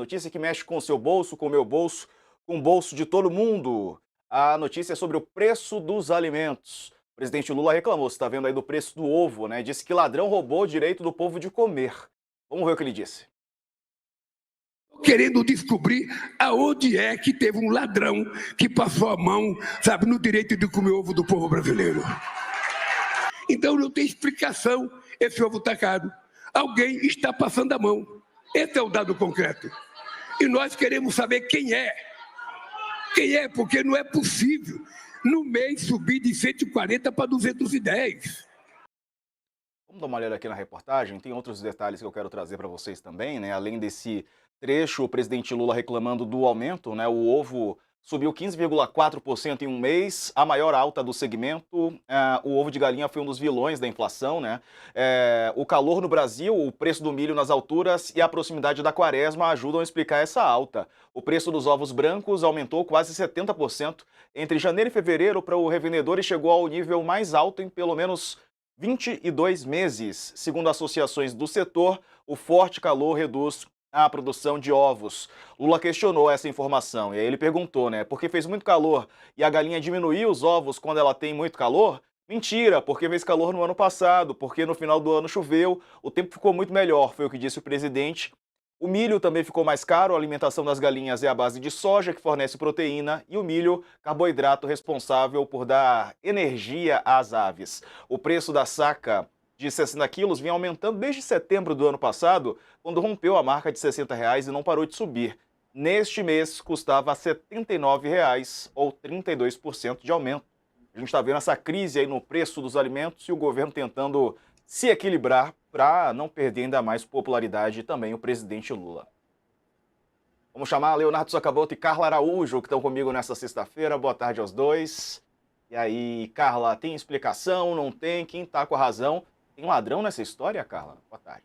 Notícia que mexe com o seu bolso, com o meu bolso, com o bolso de todo mundo. A notícia é sobre o preço dos alimentos. O presidente Lula reclamou, você está vendo aí do preço do ovo, né? Disse que ladrão roubou o direito do povo de comer. Vamos ver o que ele disse. Querendo descobrir aonde é que teve um ladrão que passou a mão, sabe, no direito de comer ovo do povo brasileiro. Então não tem explicação, esse ovo está caro. Alguém está passando a mão. Esse é o dado concreto. E nós queremos saber quem é. Quem é, porque não é possível no mês subir de 140 para 210. Vamos dar uma olhada aqui na reportagem, tem outros detalhes que eu quero trazer para vocês também, né? Além desse trecho, o presidente Lula reclamando do aumento, né? O ovo subiu 15,4% em um mês, a maior alta do segmento. O ovo de galinha foi um dos vilões da inflação, né? O calor no Brasil, o preço do milho nas alturas e a proximidade da quaresma ajudam a explicar essa alta. O preço dos ovos brancos aumentou quase 70% entre janeiro e fevereiro para o revendedor e chegou ao nível mais alto em pelo menos 22 meses. Segundo associações do setor, o forte calor reduz a produção de ovos. Lula questionou essa informação e aí ele perguntou, né, porque fez muito calor e a galinha diminuiu os ovos quando ela tem muito calor? Mentira, porque fez calor no ano passado, porque no final do ano choveu, o tempo ficou muito melhor, foi o que disse o presidente. O milho também ficou mais caro, a alimentação das galinhas é a base de soja, que fornece proteína, e o milho, carboidrato responsável por dar energia às aves. O preço da saca de 60 quilos vinha aumentando desde setembro do ano passado, quando rompeu a marca de R$ 60 e não parou de subir. Neste mês, custava R$ 79, ou 32% de aumento. A gente está vendo essa crise aí no preço dos alimentos e o governo tentando se equilibrar para não perder ainda mais popularidade, e também o presidente Lula. Vamos chamar Leonardo Sakamoto e Carla Araújo, que estão comigo nessa sexta-feira. Boa tarde aos dois. E aí, Carla, tem explicação? Não tem? Quem está com a razão? Tem ladrão nessa história, Carla? Boa tarde.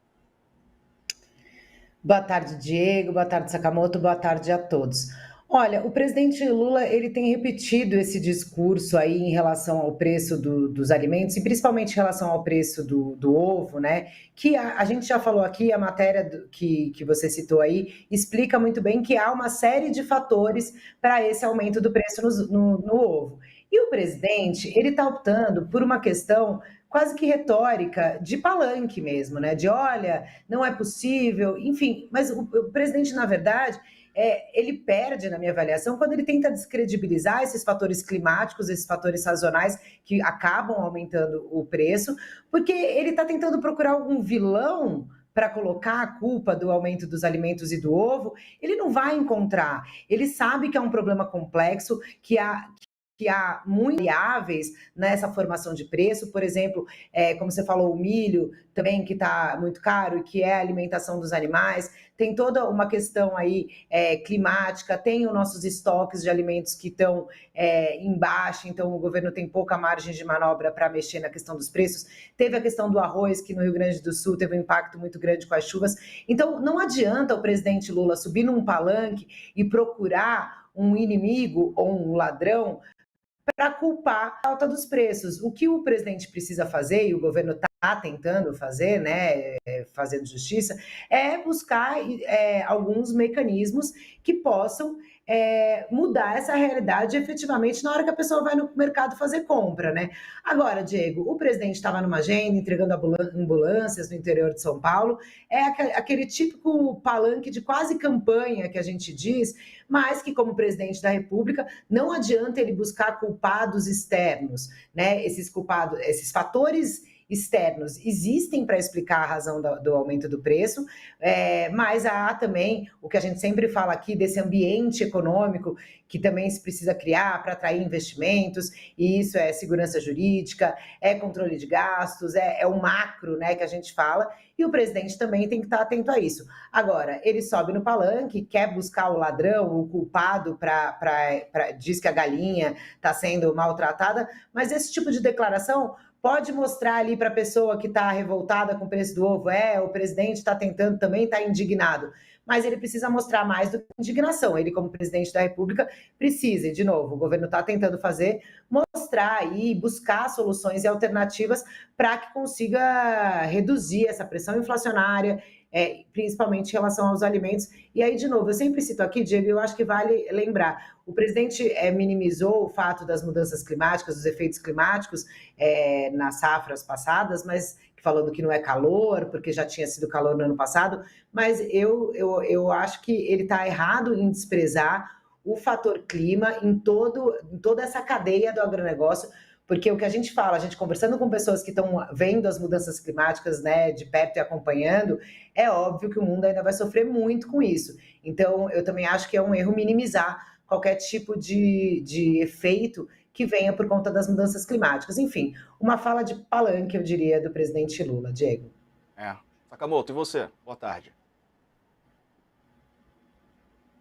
Boa tarde, Diego. Boa tarde, Sakamoto. Boa tarde a todos. Olha, o presidente Lula, ele tem repetido esse discurso aí em relação ao preço dos alimentos, e principalmente em relação ao preço do ovo, né? Que a gente já falou aqui, a matéria que você citou aí, explica muito bem que há uma série de fatores para esse aumento do preço no ovo. E o presidente, ele está optando por uma questão quase que retórica, de palanque mesmo, né? De olha, não é possível, enfim, mas o presidente, na verdade, ele perde, na minha avaliação, quando ele tenta descredibilizar esses fatores climáticos, esses fatores sazonais que acabam aumentando o preço, porque ele está tentando procurar algum vilão para colocar a culpa do aumento dos alimentos e do ovo. Ele não vai encontrar. Ele sabe que é um problema complexo, que há muitas variáveis nessa formação de preço, por exemplo, como você falou, o milho também que está muito caro, e que é a alimentação dos animais, tem toda uma questão aí climática, tem os nossos estoques de alimentos que estão em baixa, então o governo tem pouca margem de manobra para mexer na questão dos preços. Teve a questão do arroz, que no Rio Grande do Sul teve um impacto muito grande com as chuvas. Então não adianta o presidente Lula subir num palanque e procurar um inimigo ou um ladrão para culpar a alta dos preços. O que o presidente precisa fazer, e o governo está tentando fazer, né, fazendo justiça, é buscar alguns mecanismos que possam mudar essa realidade efetivamente na hora que a pessoa vai no mercado fazer compra, né? Agora, Diego, o presidente estava numa agenda entregando ambulâncias no interior de São Paulo, é aquele típico palanque de quase campanha que a gente diz, mas que, como presidente da República, não adianta ele buscar culpados externos, né? Esses fatores externos existem para explicar a razão do aumento do preço, mas há também o que a gente sempre fala aqui desse ambiente econômico que também se precisa criar para atrair investimentos, e isso é segurança jurídica, é controle de gastos, é o macro, né, que a gente fala, e o presidente também tem que estar atento a isso. Agora, ele sobe no palanque, quer buscar o ladrão, o culpado, diz que a galinha está sendo maltratada, mas esse tipo de declaração pode mostrar ali para a pessoa que está revoltada com o preço do ovo, o presidente está tentando, também está indignado, mas ele precisa mostrar mais do que indignação. Ele, como presidente da República, precisa, e de novo, o governo está tentando mostrar e buscar soluções e alternativas para que consiga reduzir essa pressão inflacionária, principalmente em relação aos alimentos. E aí, de novo, eu sempre cito aqui, Diego, eu acho que vale lembrar, o presidente minimizou o fato das mudanças climáticas, dos efeitos climáticos nas safras passadas, mas falando que não é calor, porque já tinha sido calor no ano passado, mas eu acho que ele está errado em desprezar o fator clima em toda essa cadeia do agronegócio, porque o que a gente fala, a gente conversando com pessoas que estão vendo as mudanças climáticas, né, de perto e acompanhando, é óbvio que o mundo ainda vai sofrer muito com isso. Então, eu também acho que é um erro minimizar qualquer tipo de efeito que venha por conta das mudanças climáticas. Enfim, uma fala de palanque, eu diria, do presidente Lula. Diego. Sakamoto, e você? Boa tarde.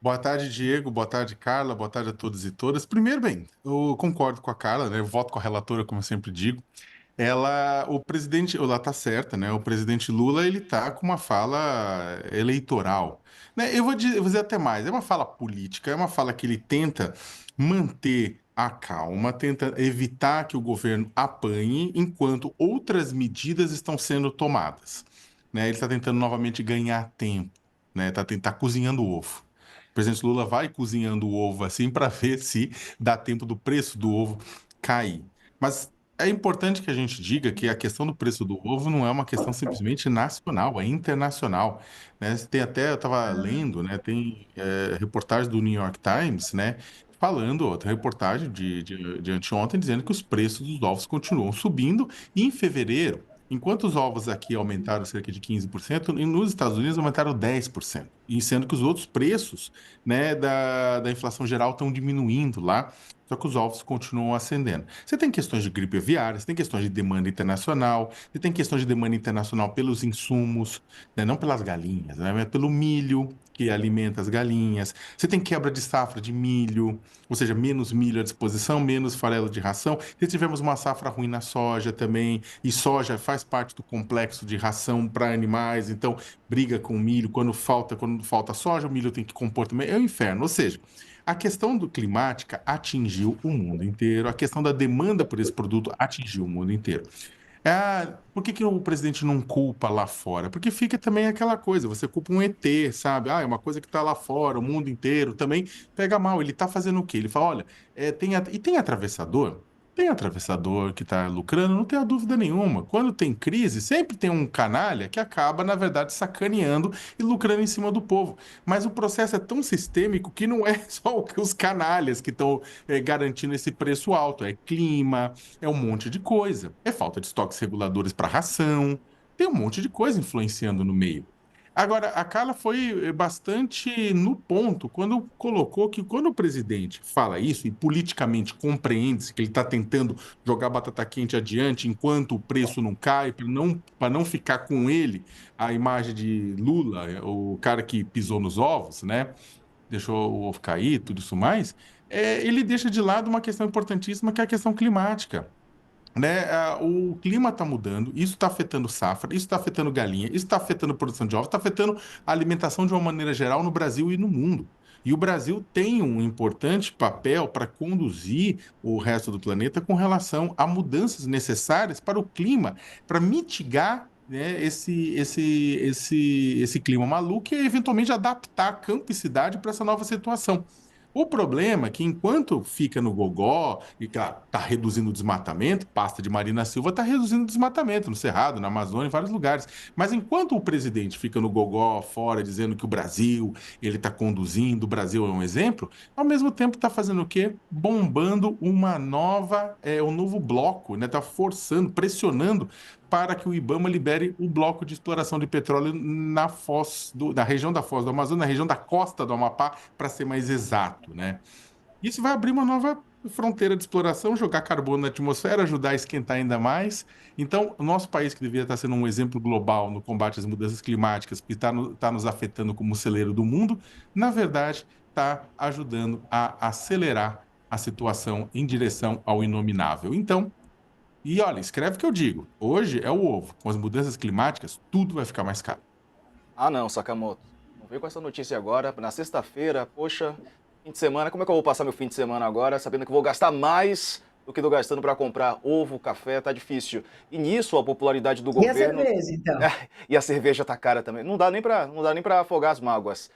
Boa tarde, Diego. Boa tarde, Carla. Boa tarde a todos e todas. Primeiro, bem, eu concordo com a Carla, né? Eu voto com a relatora, como eu sempre digo. Ela tá certa, né? O presidente Lula, ele tá com uma fala eleitoral, né? Eu vou dizer até mais, é uma fala política, é uma fala que ele tenta manter a calma, tenta evitar que o governo apanhe enquanto outras medidas estão sendo tomadas, né? Ele está tentando novamente ganhar tempo, né? Tá cozinhando o ovo. O presidente Lula vai cozinhando o ovo assim para ver se dá tempo do preço do ovo cair. Mas é importante que a gente diga que a questão do preço do ovo não é uma questão simplesmente nacional, é internacional, né? Tem até, eu estava lendo, né? Tem reportagem do New York Times, né? Falando, outra reportagem de anteontem, dizendo que os preços dos ovos continuam subindo e em fevereiro, enquanto os ovos aqui aumentaram cerca de 15%, e nos Estados Unidos aumentaram 10%, e sendo que os outros preços, né, da inflação geral estão diminuindo lá, só que os ovos continuam ascendendo. Você tem questões de gripe aviária, você tem questões de demanda internacional, você tem questões de demanda internacional pelos insumos, né, não pelas galinhas, né, mas pelo milho que alimenta as galinhas. Você tem quebra de safra de milho, ou seja, menos milho à disposição, menos farelo de ração. Se tivemos uma safra ruim na soja também, e soja faz parte do complexo de ração para animais, então briga com o milho. Quando falta soja, o milho tem que compor também. É o inferno. Ou seja, a questão climática atingiu o mundo inteiro, a questão da demanda por esse produto atingiu o mundo inteiro. Por que o presidente não culpa lá fora? Porque fica também aquela coisa, você culpa um ET, sabe? É uma coisa que está lá fora, o mundo inteiro também pega mal. Ele está fazendo o quê? Ele fala, olha, tem atravessador? Tem atravessador que está lucrando, não tenha dúvida nenhuma. Quando tem crise, sempre tem um canalha que acaba, na verdade, sacaneando e lucrando em cima do povo. Mas o processo é tão sistêmico que não é só os canalhas que estão garantindo esse preço alto. É clima, é um monte de coisa. É falta de estoques reguladores para ração. Tem um monte de coisa influenciando no meio. Agora, a Carla foi bastante no ponto quando colocou que quando o presidente fala isso e politicamente compreende que ele está tentando jogar batata quente adiante enquanto o preço não cai, para não ficar com ele a imagem de Lula, o cara que pisou nos ovos, né? Deixou o ovo cair, tudo isso mais, ele deixa de lado uma questão importantíssima que é a questão climática, né? O clima está mudando, isso está afetando safra, isso está afetando galinha, isso está afetando produção de ovos, está afetando a alimentação de uma maneira geral no Brasil e no mundo. E o Brasil tem um importante papel para conduzir o resto do planeta com relação a mudanças necessárias para o clima, para mitigar, né, esse clima maluco e eventualmente adaptar a campo e cidade para essa nova situação. O problema é que enquanto fica no gogó e está reduzindo o desmatamento, pasta de Marina Silva está reduzindo o desmatamento no Cerrado, na Amazônia, em vários lugares. Mas enquanto o presidente fica no gogó fora, dizendo que o Brasil, ele está conduzindo, o Brasil é um exemplo, ao mesmo tempo está fazendo o quê? Bombando um novo bloco, né? Está forçando, pressionando para que o IBAMA libere o bloco de exploração de petróleo na região da Foz do Amazonas, na região da costa do Amapá, para ser mais exato, né? Isso vai abrir uma nova fronteira de exploração, jogar carbono na atmosfera, ajudar a esquentar ainda mais. Então, o nosso país, que deveria estar sendo um exemplo global no combate às mudanças climáticas, que está nos afetando como celeiro do mundo, na verdade, está ajudando a acelerar a situação em direção ao inominável. Então, e olha, escreve o que eu digo. Hoje é o ovo. Com as mudanças climáticas, tudo vai ficar mais caro. Não, Sakamoto. Não veio com essa notícia agora, na sexta-feira, poxa, fim de semana. Como é que eu vou passar meu fim de semana agora, sabendo que eu vou gastar mais do que tô gastando para comprar ovo, café, tá difícil. E nisso a popularidade do E a governo cerveja, então? e a cerveja tá cara também. Não dá nem para afogar as mágoas.